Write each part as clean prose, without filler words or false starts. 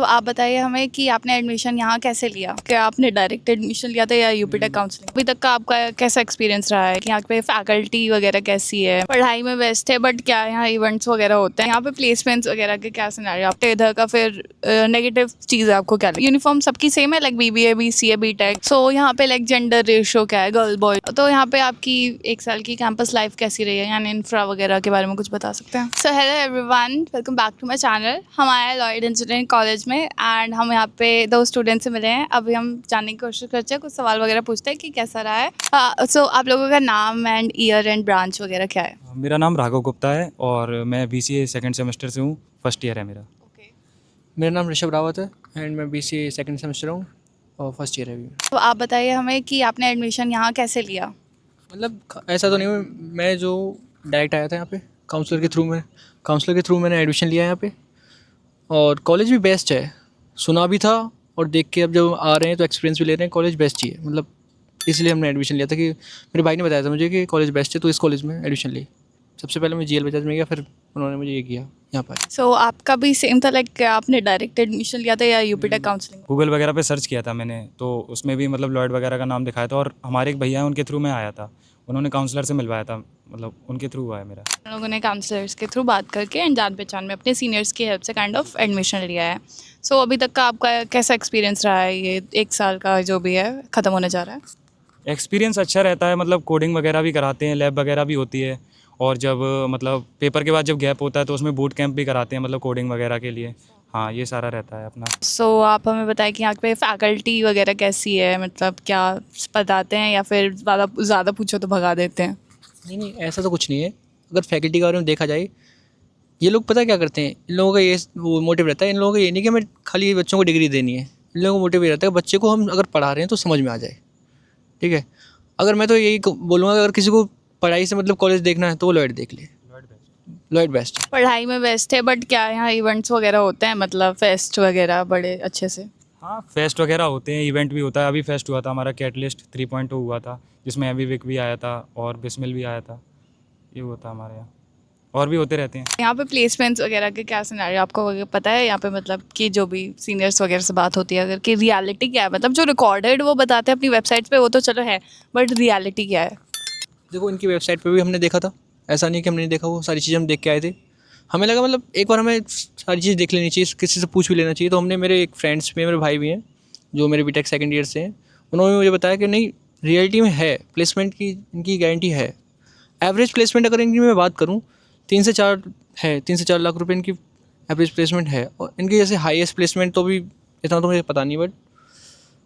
तो आप बताइए हमें कि आपने एडमिशन यहाँ कैसे लिया? क्या आपने डायरेक्ट एडमिशन लिया था या यूपीटेक काउंसलिंग? अभी तक का आपका कैसा एक्सपीरियंस रहा है कि यहाँ पे फैकल्टी वगैरह कैसी है? पढ़ाई में बेस्ट है बट क्या यहाँ इवेंट्स वगैरह होते हैं? यहाँ पे प्लेसमेंट्स वगैरह के क्या सिनेरियो? आपके इधर का फिर नेगेटिव चीज़ आपको क्या लगी? यूनिफॉर्म सबकी सेम है, लाइक बीबीए, बीसीए, बीटेक, सो यहाँ पे लाइक जेंडर रेशियो क्या है, गर्ल बॉय? तो यहाँ पे आपकी एक साल की कैंपस लाइफ कैसी रही है, यानी इंफ्रा वगैरह के बारे में कुछ बता सकते हैं? So hello everyone, welcome back to my channel. हम आए हैं लॉयड इंजीनियरिंग कॉलेज में एंड हम यहाँ पे 2 स्टूडेंट से मिले हैं। अभी हम जानने की कोशिश करते हैं, कुछ सवाल वगैरह पूछते हैं कि कैसा रहा है। सो आप लोगों का नाम एंड ईयर एंड ब्रांच वगैरह क्या है? मेरा नाम राघव गुप्ता है और मैं बीसीए सेकंड सेमेस्टर से हूँ। फर्स्ट ईयर है मेरा। मेरा नाम ऋषभ रावत है एंड मैं बीसीए सेकंड सेमेस्टर हूँ और फर्स्ट ईयर है अभी। तो आप बताइए हमें कि आपने एडमिशन यहाँ कैसे लिया? मतलब ऐसा तो नहीं है, मैं जो डायरेक्ट आया था यहाँ पे काउंसलर के थ्रू मैंने एडमिशन लिया है यहाँ पे। और कॉलेज भी बेस्ट है, सुना भी था और देख के अब जब आ रहे हैं तो एक्सपीरियंस भी ले रहे हैं। कॉलेज बेस्ट ही है, मतलब इसलिए हमने एडमिशन लिया था कि मेरे भाई ने बताया था मुझे कि कॉलेज बेस्ट है, तो इस कॉलेज में एडमिशन ली। सबसे पहले मैं जीएल बजाज में गया, फिर उन्होंने मुझे ये किया यहाँ पर। सो आपका भी सेम था, लाइक आपने डायरेक्ट एडमिशन लिया था या यूपीटेक काउंसलिंग? गूगल वगैरह पे सर्च किया था मैंने, तो उसमें भी मतलब लॉयड वगैरह का नाम दिखाया था और हमारे एक भैया हैं उनके थ्रू मैं आया था। उन्होंने काउंसलर से मिलवाया था, मतलब उनके थ्रू हुआ है मेरा। हम लोगों ने काउंसलर्स के थ्रू बात करके एंड जान पहचान में अपने सीनियर्स की हेल्प से काइंड ऑफ एडमिशन लिया है। सो अभी तक का आपका कैसा एक्सपीरियंस रहा है, ये 1 साल का जो भी है ख़त्म होने जा रहा है? एक्सपीरियंस अच्छा रहता है, मतलब कोडिंग वगैरह भी कराते हैं, लैब वगैरह भी होती है। और जब मतलब पेपर के बाद जब गैप होता है तो उसमें बूट कैंप भी कराते हैं, मतलब कोडिंग वगैरह के लिए। हाँ, ये सारा रहता है अपना। सो आप हमें बताएं कि यहाँ पे फैकल्टी वगैरह कैसी है, मतलब क्या बताते हैं या फिर ज़्यादा ज़्यादा पूछो तो भगा देते हैं? नहीं, ऐसा तो कुछ नहीं है। अगर फैकल्टी के बारे में देखा जाए, ये लोग पता क्या करते हैं, इन लोगों का ये वो मोटिव रहता है। इन लोगों का ये नहीं कि हमें खाली बच्चों को डिग्री देनी है। इन लोगों का मोटिव ये रहता है बच्चे को हम अगर पढ़ा रहे हैं तो समझ में आ जाए। ठीक है, अगर मैं तो यही बोलूँगा, अगर किसी को पढ़ाई से मतलब कॉलेज देखना है तो वो लॉयड देख ले। लॉयड बेस्ट है। पढ़ाई में बेस्ट है बट क्या यहाँ इवेंट्स वगैरह होते हैं, मतलब फेस्ट वगैरह बड़े अच्छे से? हाँ, फेस्ट वगैरह होते हैं, इवेंट भी होता है। अभी फेस्ट हुआ था हमारा, कैटलिस्ट 3.0 हुआ था, जिसमें एवी विक भी आया था और बिस्मिल भी आया था। ये हुआ था हमारे यहाँ, और भी होते रहते हैं। यहाँ पे प्लेसमेंट्स वगैरह के क्या सिनेरियो आपको पता है? यहाँ पे मतलब कि जो भी सीनियर्स वगैरह से बात होती है, अगर कि रियलिटी क्या है, मतलब जो रिकॉर्डेड वो बताते हैं अपनी वेबसाइट्स पे वो तो चलो है, बट रियलिटी क्या है? देखो, इनकी वेबसाइट पे भी हमने देखा था, ऐसा नहीं कि हमने नहीं देखा, वो सारी चीज़ें हम देख के आए थे। हमें लगा मतलब एक बार हमें सारी चीज़ देख लेनी चाहिए, किसी से पूछ भी लेना चाहिए। तो हमने, मेरे एक फ्रेंड्स भी हैं, मेरे भाई भी हैं जो मेरे बीटेक सेकंड ईयर से हैं, उन्होंने मुझे बताया कि नहीं, रियलिटी में है, प्लेसमेंट की इनकी गारंटी है। एवरेज प्लेसमेंट अगर इनकी मैं बात करूँ, 3 से 4 लाख रुपए इनकी एवरेज प्लेसमेंट है। और इनकी जैसे हाईएस्ट प्लेसमेंट तो भी इतना तो मुझे पता नहीं, बट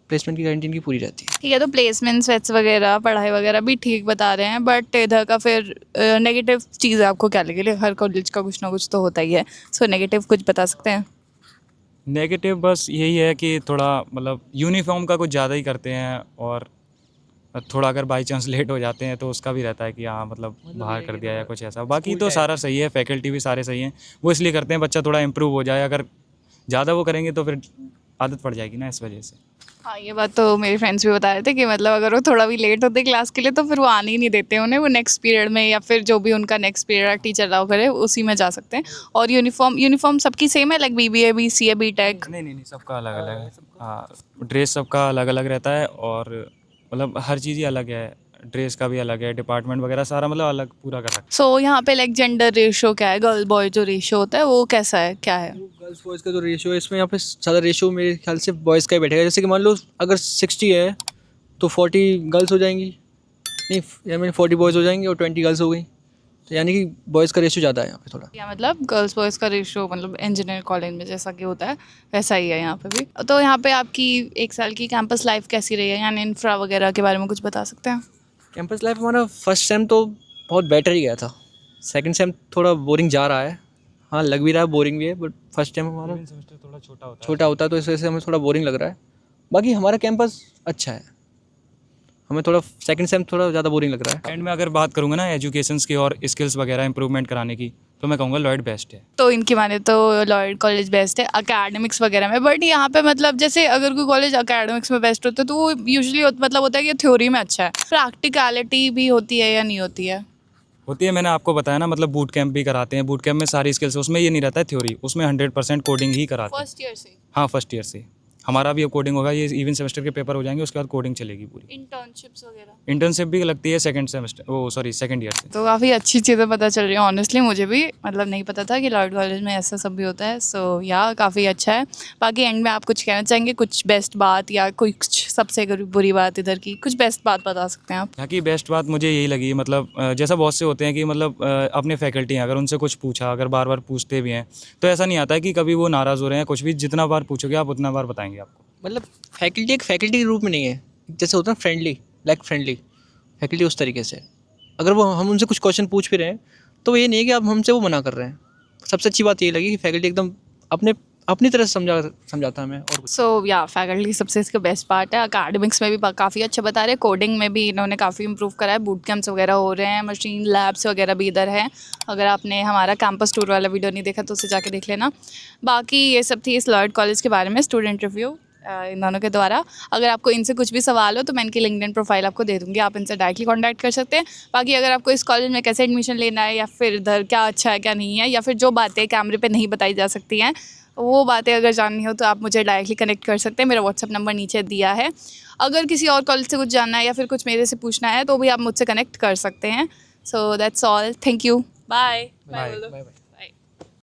प्लेसमेंट की गारंटी इनकी पूरी रहती है। ठीक है, तो प्लेसमेंट्स वेट्स वगैरह पढ़ाई वगैरह भी ठीक बता रहे हैं, बट इधर का फिर नेगेटिव चीज़ आपको क्या लगी? हर कॉलेज का कुछ ना कुछ तो होता ही है, सो नेगेटिव कुछ बता सकते हैं? नेगेटिव बस यही है कि थोड़ा मतलब यूनिफॉर्म का कुछ ज़्यादा ही करते हैं, और थोड़ा अगर बाई चांस लेट हो जाते हैं तो उसका भी रहता है कि हाँ, मतलब बाहर कर दिया या कुछ ऐसा। बाकी तो सारा सही है, फैकल्टी भी सारे सही हैं। वो इसलिए करते हैं बच्चा थोड़ा इम्प्रूव हो जाए। अगर ज़्यादा वो करेंगे तो फिर आदत पड़ जाएगी ना, इस वजह से। हाँ, ये बात तो मेरे फ्रेंड्स भी बता रहे थे कि मतलब अगर वो थोड़ा भी लेट होते क्लास के लिए तो फिर वो आने ही नहीं देते उन्हें, वो नेक्स्ट पीरियड में या फिर जो भी उनका नेक्स्ट पीरियड टीचर अलाउ करे उसी में जा सकते हैं। और यूनिफॉर्म सबकी सेम है, लाइक बीबीए, बीसीए, बीटेक? नहीं, सबका अलग अलग है। हाँ, ड्रेस सबका अलग अलग रहता है, और मतलब हर चीज़ ही अलग है। ड्रेस का भी अलग है, डिपार्टमेंट वगैरह सारा मतलब अलग पूरा कर रखा सो यहाँ पे लाइक जेंडर रेशियो क्या है, गर्ल बॉय जो रेशियो होता है वो कैसा है, क्या है? गर्ल्स बॉयज़ का जो रेशियो है, इसमें यहाँ पे ज़्यादा रेशियो मेरे ख्याल से बॉयज़ का ही बैठेगा। जैसे कि मान लो अगर 60 है तो 40 गर्ल्स हो जाएंगी, नहीं आई मीन 40 बॉयज़ हो जाएंगे और 20 गर्ल्स हो गई। तो यानी कि बॉयज़ का रेशियो ज़्यादा है यहाँ पे थोड़ा। या मतलब गर्ल्स बॉयज़ का रेशियो मतलब इंजीनियर कॉलेज में जैसा कि होता है वैसा ही है यहाँ पे भी। तो यहाँ पे आपकी 1 साल की कैंपस लाइफ कैसी रही है, यानी इंफ्रा वगैरह के बारे में कुछ बता सकते हैं? कैंपस लाइफ हमारा फर्स्ट सेम तो बहुत बेटर ही गया था। सेकंड सेम थोड़ा बोरिंग जा रहा है। हाँ, लग भी रहा है, बोरिंग भी है, बट फर्स्ट टाइम हमारा सेमेस्टर थोड़ा छोटा होता है तो इस वजह से हमें थोड़ा बोरिंग लग रहा है। बाकी हमारा कैंपस अच्छा है, हमें थोड़ा सेकंड सेम थोड़ा ज़्यादा बोरिंग लग रहा है। एंड में अगर बात करूँगा ना एजुकेशंस की और स्किल्स वगैरह इंप्रूवमेंट कराने की, तो मैं कहूँगा लॉयड बेस्ट है। तो इनकी माने तो लॉयड कॉलेज बेस्ट है अकेडमिक्स वगैरह में, बट यहाँ पे मतलब जैसे अगर कोई कॉलेज अकेडमिक्स में बेस्ट होता है तो वो यूजुअली मतलब होता है कि थ्योरी में अच्छा है, प्रैक्टिकलिटी भी होती है या नहीं होती है? होती है, मैंने आपको बताया ना, मतलब बूट कैंप भी कराते हैं, बूट कैंप में सारी स्किल्स, उसमें ये नहीं रहता है थ्योरी, उसमें 100% कोडिंग ही कराते हैं। फर्स्ट ईयर से हाँ, फर्स्ट ईयर से हमारा भी अब कोडिंग होगा, ये इवन सेमेस्टर के पेपर हो जाएंगे, उसके बाद कोडिंग चलेगी पूरी। इंटर्नशिप्स वगैरह इंटर्नशिप भी लगती है सेकंड ईयर से। तो काफ़ी अच्छी चीज़ें पता चल रही हैं ऑनेस्टली, मुझे भी मतलब नहीं पता था कि लॉर्ड कॉलेज में ऐसा सब भी होता है। सो या काफ़ी अच्छा है। बाकी एंड में आप कुछ कहना चाहेंगे, कुछ बेस्ट बात या कुछ सबसे बुरी बात इधर की, कुछ बेस्ट बात बता सकते हैं आप? यहाँ की बेस्ट बात मुझे यही लगी, मतलब जैसा बहुत से होते हैं कि मतलब अपने फैकल्टी हैं, अगर उनसे कुछ पूछा, अगर बार बार पूछते भी हैं तो ऐसा नहीं आता है कि कभी वो नाराज़ हो रहे हैं, कुछ भी, जितना बार पूछोगे आप उतना बार बताएंगे आपको। मतलब फैकल्टी एक फैकल्टी के रूप में नहीं है, जैसे होता है फ्रेंडली, लाइक फ्रेंडली फैकल्टी उस तरीके से। अगर वो हम उनसे कुछ क्वेश्चन पूछ भी रहे हैं तो ये नहीं है कि आप हमसे वो मना कर रहे हैं। सबसे अच्छी बात ये लगी कि फैकल्टी एकदम अपनी तरह से समझाता है हमें। और कुछ सो या फैकल्टी सबसे इसका बेस्ट पार्ट है। अकेडमिक्स में भी काफ़ी अच्छा बता रहे हैं, कोडिंग में भी इन्होंने काफ़ी इंप्रूव करा है, बूट कैंप्स वगैरह हो रहे हैं, मशीन लैब्स वगैरह भी इधर है। अगर आपने हमारा कैंपस टूर वाला वीडियो नहीं देखा तो उसे जाके देख लेना। बाकी ये सब थी इस लॉर्ड कॉलेज के बारे में, स्टूडेंट रिव्यू इन दोनों के द्वारा। अगर आपको इनसे कुछ भी सवाल हो तो मैं इनकी लिंक्डइन प्रोफाइल आपको दे दूँगी, आप इनसे डायरेक्टली कॉन्टैक्ट कर सकते हैं। बाकी अगर आपको इस कॉलेज में कैसे एडमिशन लेना है, या फिर इधर क्या अच्छा है क्या नहीं है, या फिर जो बातें कैमरे पे नहीं बताई जा सकती हैं वो बातें अगर जाननी हो तो आप मुझे डायरेक्टली कनेक्ट कर सकते हैं। मेरा व्हाट्सअप नंबर नीचे दिया है। अगर किसी और कॉलेज से कुछ जानना है या फिर कुछ मेरे से पूछना है तो भी आप मुझसे कनेक्ट कर सकते हैं। So that's all, thank you, bye. Bye. Bye bye.